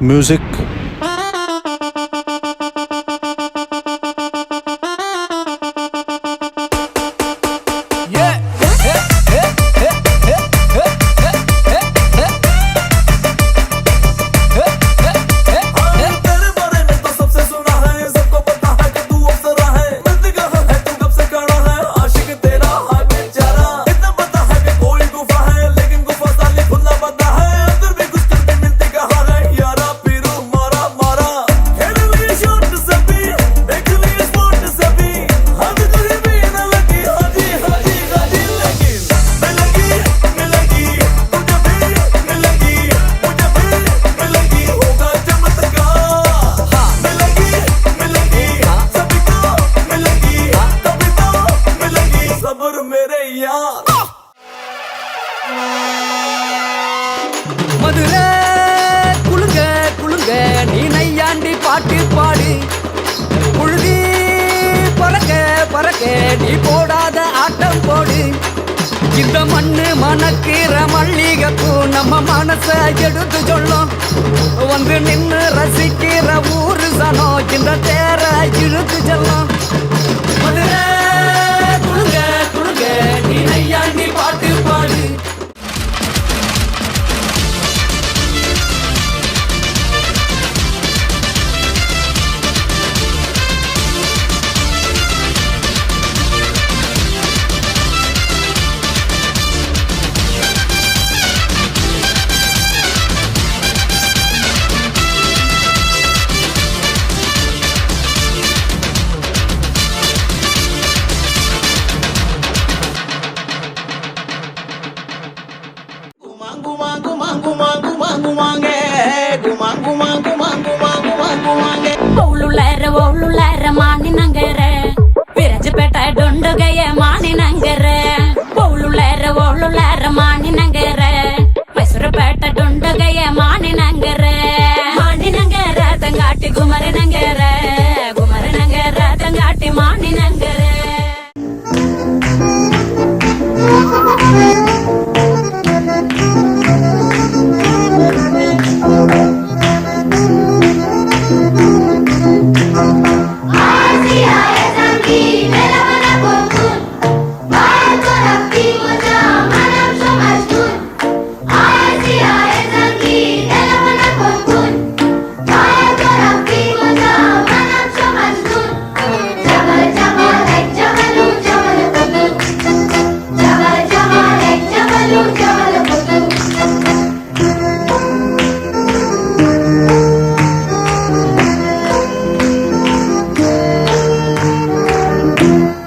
music. Madurai குளுங்க குளுங்க நீ நையாண்டி பாட்டு பாடு புழுதி பறக்க பறக்க நீ போடாத ஆட்டம் போடு இந்த மண்ணு மணக்கிற மல்லிகைப்பூ நம்ம மனச எடுத்து சொல்லும் வந்து நின்று ரசிக்கிற ஊரு சனம் இந்த தேர இழுத்து செல்லும் மதுரை குளுங்க குளுங்க நீ நையாண்டி பாட்டு பாடு Olu